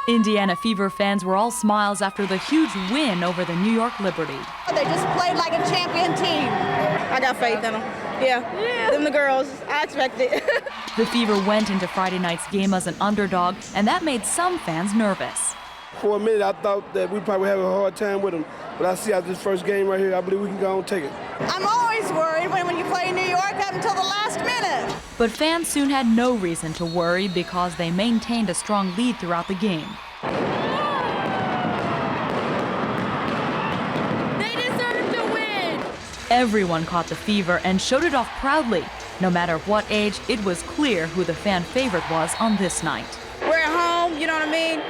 Indiana Fever fans were all smiles after the huge win over the New York Liberty. They just played like a champion team. I got faith in them. Yeah. Them the girls. I expect it. The Fever went into Friday night's game as an underdog, and that made some fans nervous. For a minute, I thought that we probably have a hard time with them, but I see after this first game right here, I believe we can go and take it. I'm always worried when you play in New York up until the last minute. But fans soon had no reason to worry because they maintained a strong lead throughout the game. They deserve to win! Everyone caught the Fever and showed it off proudly. No matter what age, it was clear who the fan favorite was on this night. We're at home, you know what I mean?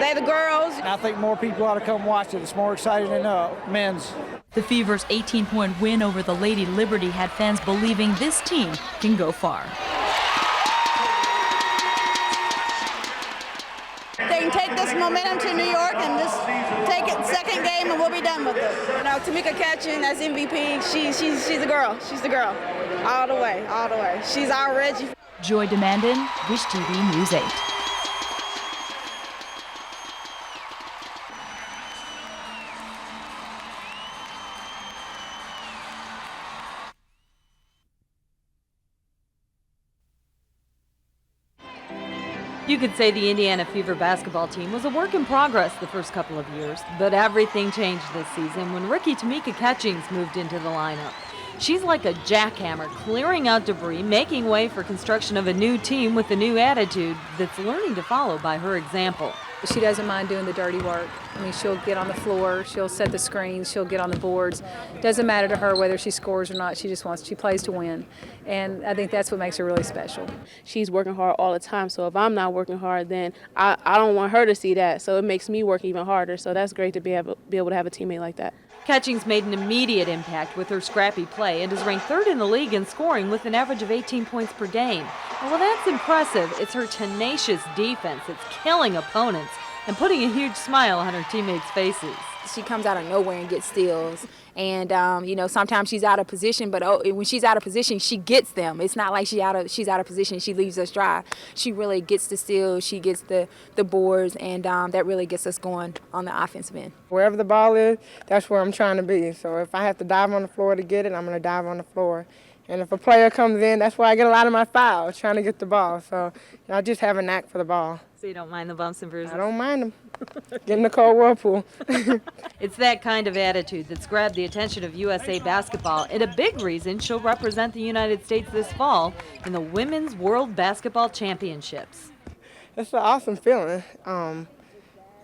They the girls. I think more people ought to come watch it. It's more exciting than men's. The Fever's 18-point win over the Lady Liberty had fans believing this team can go far. They can take this momentum to New York and just take it second game and we'll be done with it. You know, Tamika Catching as MVP, she's a girl. She's the girl. All the way, all the way. She's our Reggie. Joy Demandin, Wish TV News 8. You could say the Indiana Fever basketball team was a work in progress the first couple of years, but everything changed this season when rookie Tamika Catching moved into the lineup. She's like a jackhammer, clearing out debris, making way for construction of a new team with a new attitude that's learning to follow by her example. She doesn't mind doing the dirty work. I mean, she'll get on the floor, she'll set the screens, she'll get on the boards. Doesn't matter to her whether she scores or not. She plays to win. And I think that's what makes her really special. She's working hard all the time, so if I'm not working hard, then I don't want her to see that. So it makes me work even harder. So that's great to be able to have a teammate like that. Catching's made an immediate impact with her scrappy play and is ranked third in the league in scoring with an average of 18 points per game. And while that's impressive, it's her tenacious defense that's killing opponents and putting a huge smile on her teammates' faces. She comes out of nowhere and gets steals. And, you know, sometimes she's out of position, but when she's out of position, she gets them. It's not like she's out of position, she leaves us dry. She really gets the steals, she gets the boards, and that really gets us going on the offensive end. Wherever the ball is, that's where I'm trying to be. So if I have to dive on the floor to get it, I'm going to dive on the floor. And if a player comes in, that's where I get a lot of my fouls, trying to get the ball. So I just have a knack for the ball. So you don't mind the bumps and bruises? I don't mind them. Get in the cold whirlpool. It's that kind of attitude that's grabbed the attention of USA Basketball, and a big reason she'll represent the United States this fall in the Women's World Basketball Championships. It's an awesome feeling.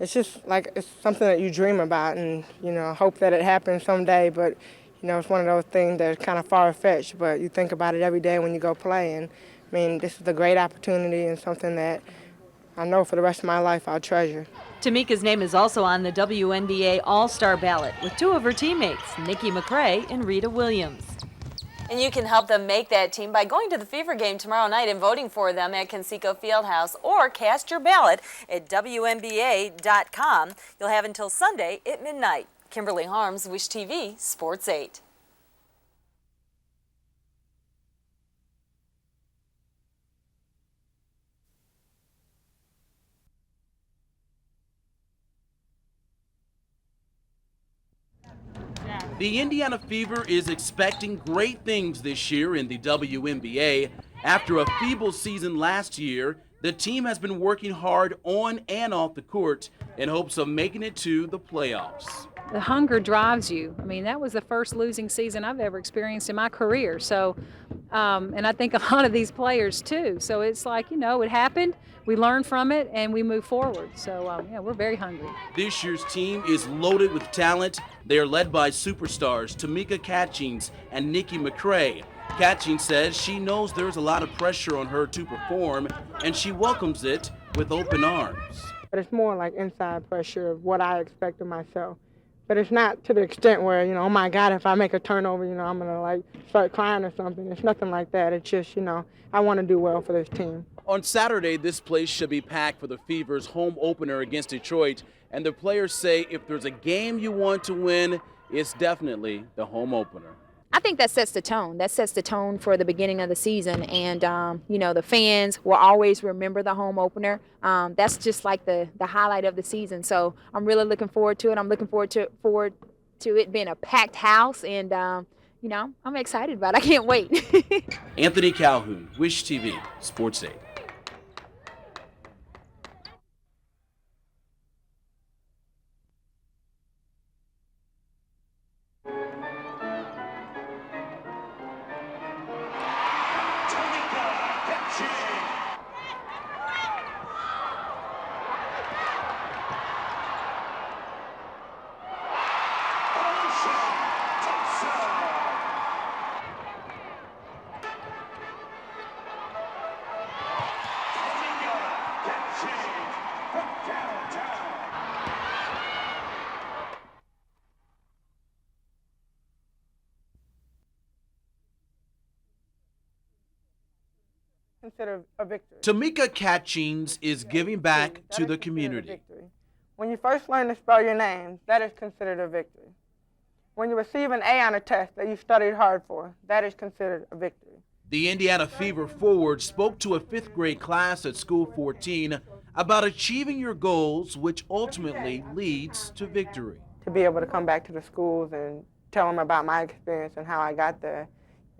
It's just like it's something that you dream about and, you know, hope that it happens someday. But, you know, it's one of those things that's kind of far-fetched, but you think about it every day when you go play. And, I mean, this is a great opportunity and something that I know for the rest of my life I'll treasure. Tamika's name is also on the WNBA All-Star ballot with two of her teammates, Nikki McCray and Rita Williams. And you can help them make that team by going to the Fever game tomorrow night and voting for them at Conseco Fieldhouse, or cast your ballot at WNBA.com. You'll have until Sunday at midnight. Kimberly Harms, Wish TV, Sports 8. The Indiana Fever is expecting great things this year in the WNBA. After a feeble season last year, the team has been working hard on and off the court in hopes of making it to the playoffs. The hunger drives you. I mean, that was the first losing season I've ever experienced in my career. So, and I think a lot of these players too. So it's like, you know, it happened, we learn from it, and we move forward. So, yeah, we're very hungry. This year's team is loaded with talent. They are led by superstars Tamika Catching and Nikki McCray. Catching says she knows there's a lot of pressure on her to perform, and she welcomes it with open arms. But it's more like inside pressure of what I expect of myself. But it's not to the extent where, you know, oh my God, if I make a turnover, you know, I'm going to like start crying or something. It's nothing like that. It's just, you know, I want to do well for this team. On Saturday, this place should be packed for the Fever's home opener against Detroit. And the players say if there's a game you want to win, it's definitely the home opener. I think that sets the tone. That sets the tone for the beginning of the season, and the fans will always remember the home opener. That's just like the highlight of the season. So I'm really looking forward to it. I'm looking forward to it being a packed house, and I'm excited about it. I can't wait. Anthony Calhoun, Wish TV, Sports 8. Considered a victory. Tamika Catching is giving back to the community. When you first learn to spell your name, that is considered a victory. When you receive an A on a test that you studied hard for, that is considered a victory. The Indiana Fever forward spoke to a 5th grade class at School 14 about achieving your goals, which ultimately leads to victory. To be able to come back to the schools and tell them about my experience and how I got there,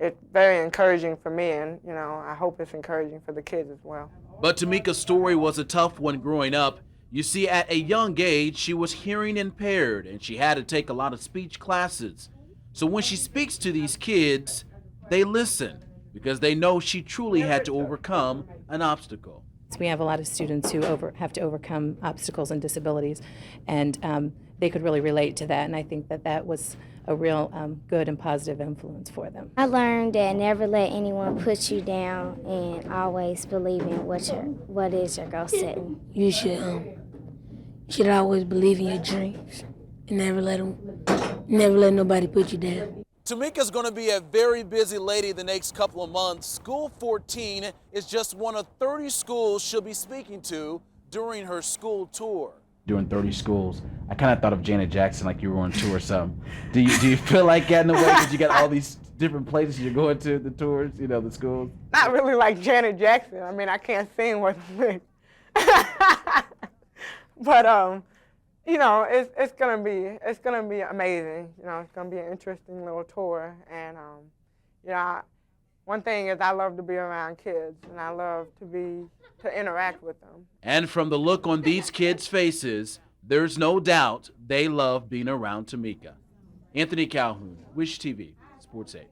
it's very encouraging for me, and I hope it's encouraging for the kids as well. But Tamika's story was a tough one growing up. You see, at a young age, she was hearing impaired, and she had to take a lot of speech classes. So when she speaks to these kids, they listen because they know she truly had to overcome an obstacle. We have a lot of students who have to overcome obstacles and disabilities, and they could really relate to that, and I think that was a real good and positive influence for them. I learned that never let anyone put you down and always believe in what is your goal setting. You should always believe in your dreams and never let nobody put you down. Tamika's going to be a very busy lady the next couple of months. School 14 is just one of 30 schools she'll be speaking to during her school tour. Doing 30 schools, I kind of thought of Janet Jackson, like you were on tour or something. Do you feel like getting away because you got all these different places you're going to, the tours, the schools? Not really like Janet Jackson. I mean, I can't sing with me. But it's gonna be amazing. It's gonna be an interesting little tour, and one thing is I love to be around kids, and I love to interact with them. And from the look on these kids' faces, there's no doubt they love being around Tamika. Anthony Calhoun, Wish TV, Sports 8.